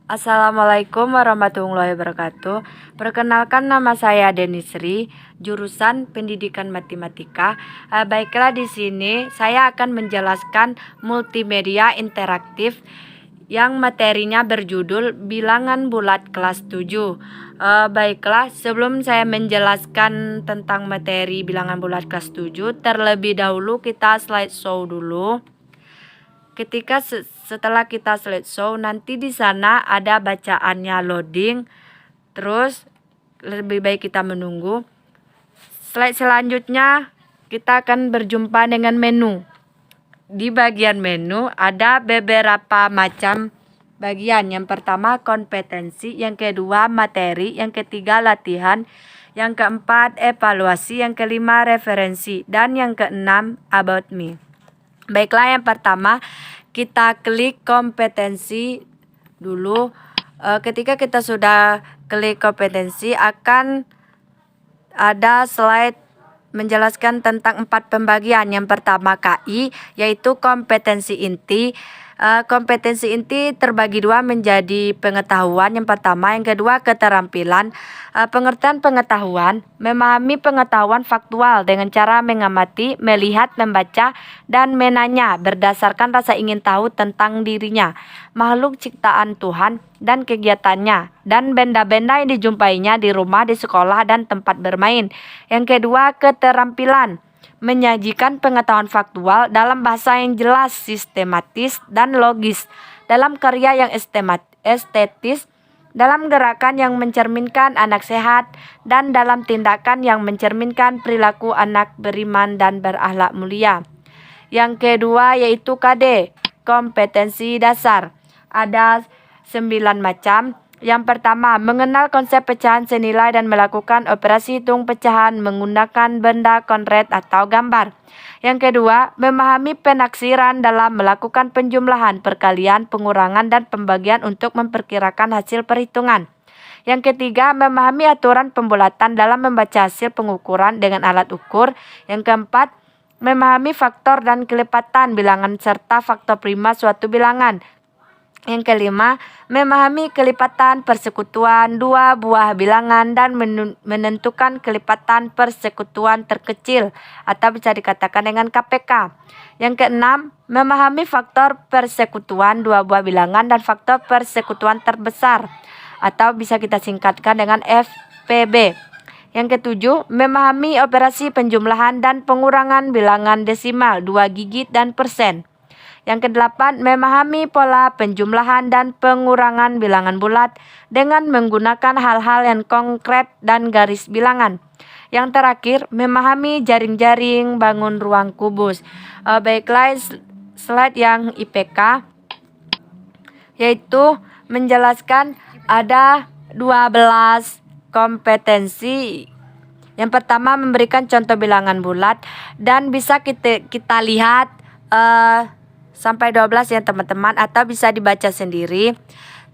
Assalamualaikum warahmatullahi wabarakatuh. Perkenalkan, nama saya Denisri, jurusan Pendidikan Matematika. Baiklah, di sini saya akan menjelaskan multimedia interaktif yang materinya berjudul Bilangan Bulat kelas 7. Baiklah, sebelum saya menjelaskan tentang materi Bilangan Bulat kelas 7, terlebih dahulu kita slideshow dulu. Setelah kita slideshow, nanti di sana ada bacaannya loading. Terus lebih baik kita menunggu. Slide selanjutnya kita akan berjumpa dengan menu. Di bagian menu ada beberapa macam bagian. Yang pertama kompetensi, yang kedua materi, yang ketiga latihan, yang keempat evaluasi, yang kelima referensi, dan yang keenam about me. Baiklah, yang pertama kita klik kompetensi dulu. Ketika kita sudah klik kompetensi, akan ada slide menjelaskan tentang 4 pembagian. Yang pertama KI, yaitu kompetensi inti. Kompetensi inti terbagi dua menjadi pengetahuan. Yang pertama, yang kedua keterampilan. Pengertian pengetahuan: memahami pengetahuan faktual dengan cara mengamati, melihat, membaca, dan menanya berdasarkan rasa ingin tahu tentang dirinya, makhluk ciptaan Tuhan, dan kegiatannya, dan benda-benda yang dijumpainya di rumah, di sekolah, dan tempat bermain. Yang kedua, keterampilan: menyajikan pengetahuan faktual dalam bahasa yang jelas, sistematis, dan logis, dalam karya yang estetis, dalam gerakan yang mencerminkan anak sehat, dan dalam tindakan yang mencerminkan perilaku anak beriman dan berakhlak mulia. Yang kedua yaitu KD, kompetensi dasar. Ada 9 macam. Yang pertama, mengenal konsep pecahan senilai dan melakukan operasi hitung pecahan menggunakan benda konkret atau gambar. Yang kedua, memahami penaksiran dalam melakukan penjumlahan, perkalian, pengurangan, dan pembagian untuk memperkirakan hasil perhitungan. Yang ketiga, memahami aturan pembulatan dalam membaca hasil pengukuran dengan alat ukur. Yang keempat, memahami faktor dan kelipatan bilangan serta faktor prima suatu bilangan. Yang kelima, memahami kelipatan persekutuan dua buah bilangan dan menentukan kelipatan persekutuan terkecil atau bisa dikatakan dengan KPK. Yang keenam, memahami faktor persekutuan dua buah bilangan dan faktor persekutuan terbesar atau bisa kita singkatkan dengan FPB. Yang ketujuh, memahami operasi penjumlahan dan pengurangan bilangan desimal, 2 gigit, dan persen. Yang kedelapan, memahami pola penjumlahan dan pengurangan bilangan bulat dengan menggunakan hal-hal yang konkret dan garis bilangan. Yang terakhir, memahami jaring-jaring bangun ruang kubus. Baiklah, slide yang IPK yaitu menjelaskan ada 12 kompetensi. Yang pertama, memberikan contoh bilangan bulat, dan bisa kita lihat sampai 12 ya teman-teman, atau bisa dibaca sendiri.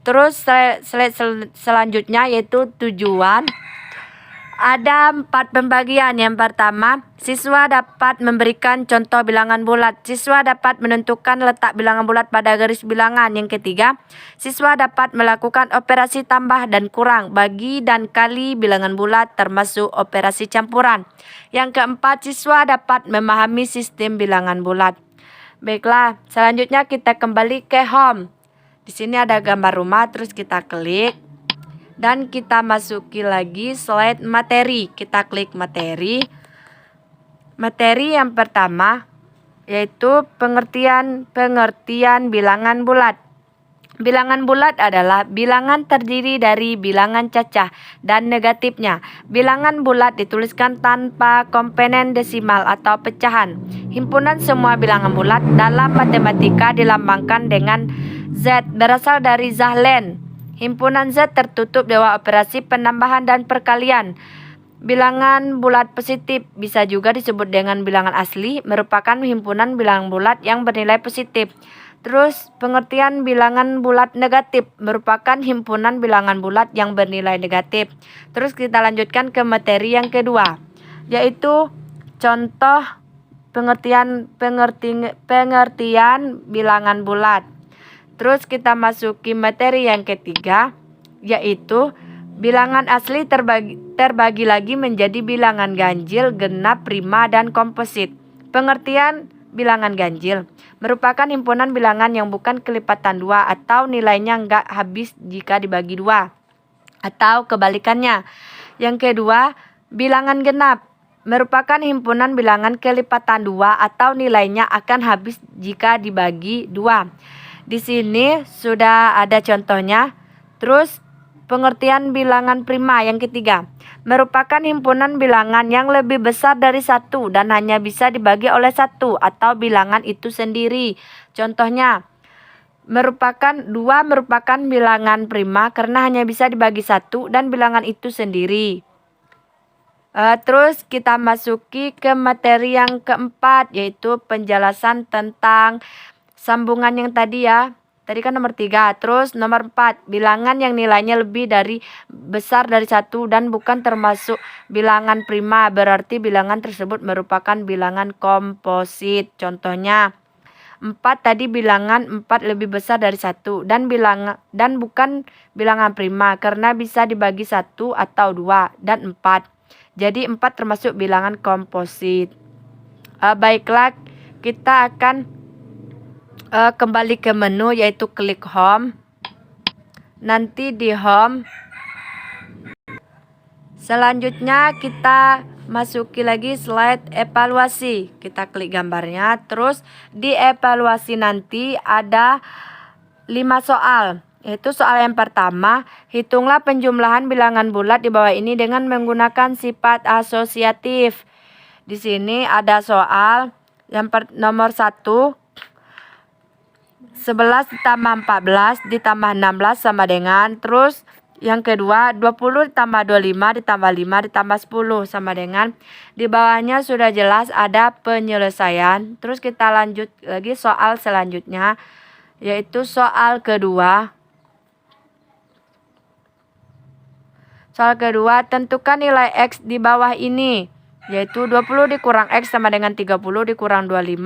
Terus slide selanjutnya yaitu tujuan. Ada 4 pembagian. Yang pertama, siswa dapat memberikan contoh bilangan bulat. Siswa dapat menentukan letak bilangan bulat pada garis bilangan. Yang ketiga, siswa dapat melakukan operasi tambah dan kurang, bagi dan kali bilangan bulat termasuk operasi campuran. Yang keempat, siswa dapat memahami sistem bilangan bulat. Baiklah, selanjutnya kita kembali ke home. Di sini ada gambar rumah, terus kita klik. Dan kita masuki lagi slide materi. Kita klik materi. Materi yang pertama yaitu pengertian bilangan bulat. Bilangan bulat adalah bilangan terdiri dari bilangan cacah dan negatifnya. Bilangan bulat dituliskan tanpa komponen desimal atau pecahan. Himpunan semua bilangan bulat dalam matematika dilambangkan dengan Z, berasal dari Zahlen. Himpunan Z tertutup lewat operasi penambahan dan perkalian. Bilangan bulat positif bisa juga disebut dengan bilangan asli, merupakan himpunan bilangan bulat yang bernilai positif. Terus pengertian bilangan bulat negatif merupakan himpunan bilangan bulat yang bernilai negatif. Terus kita lanjutkan ke materi yang kedua, yaitu contoh pengertian bilangan bulat. Terus kita masuki materi yang ketiga, yaitu bilangan asli terbagi lagi menjadi bilangan ganjil, genap, prima, dan komposit. Pengertian bilangan ganjil merupakan himpunan bilangan yang bukan kelipatan 2 atau nilainya nggak habis jika dibagi 2. Atau kebalikannya. Yang kedua, bilangan genap merupakan himpunan bilangan kelipatan 2 atau nilainya akan habis jika dibagi 2. Di sini sudah ada contohnya. Terus pengertian bilangan prima yang ketiga merupakan himpunan bilangan yang lebih besar dari 1 dan hanya bisa dibagi oleh 1 atau bilangan itu sendiri. Contohnya, merupakan bilangan prima karena hanya bisa dibagi 1 dan bilangan itu sendiri. Terus kita masuki ke materi yang keempat, yaitu penjelasan tentang sambungan yang tadi ya. Tadi kan nomor 3. Terus nomor 4, bilangan yang nilainya lebih dari besar dari 1 dan bukan termasuk bilangan prima. Berarti bilangan tersebut merupakan bilangan komposit. Contohnya 4 tadi bilangan 4 lebih besar dari 1 dan bukan bilangan prima karena bisa dibagi 1 atau 2 dan 4. Jadi 4 termasuk bilangan komposit. Baiklah, kita akan kembali ke menu, yaitu klik home. Nanti di home selanjutnya kita masuki lagi slide evaluasi. Kita klik gambarnya. Terus di evaluasi nanti ada 5 soal. Yaitu soal yang pertama, hitunglah penjumlahan bilangan bulat di bawah ini dengan menggunakan sifat asosiatif. Di sini ada soal yang nomor 1, 11 ditambah 14 ditambah 16 sama dengan. Terus yang kedua, 20 ditambah 25 ditambah 5 ditambah 10 sama dengan. Di bawahnya sudah jelas ada penyelesaian. Terus kita lanjut lagi soal selanjutnya, yaitu soal kedua. Soal kedua, tentukan nilai X di bawah ini, yaitu 20 dikurang X sama dengan 30 dikurang 25.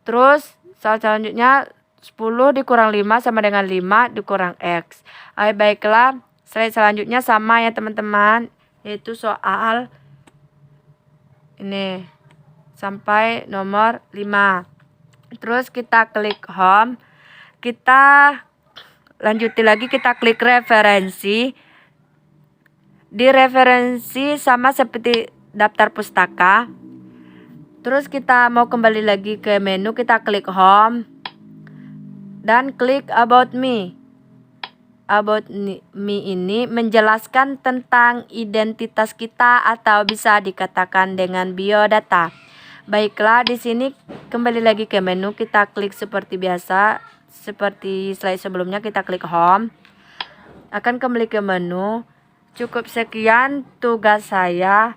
Terus soal selanjutnya, 10 dikurang 5 sama dengan 5 dikurang X. Baiklah, slide selanjutnya sama ya teman-teman, yaitu soal ini sampai nomor 5. Terus kita klik home. Kita lanjutin lagi, kita klik referensi. Di referensi sama seperti daftar pustaka. Terus kita mau kembali lagi ke menu, kita klik home dan klik about me. About me ini menjelaskan tentang identitas kita atau bisa dikatakan dengan biodata. Baiklah, di sini kembali lagi ke menu, kita klik seperti biasa. Seperti slide sebelumnya, kita klik home. Akan kembali ke menu. Cukup sekian tugas saya.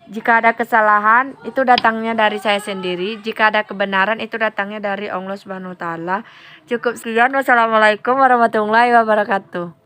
Jika ada kesalahan, itu datangnya dari saya sendiri. Jika ada kebenaran, itu datangnya dari Allah Subhanahu wa Ta'ala. Cukup sekian. Wassalamualaikum warahmatullahi wabarakatuh.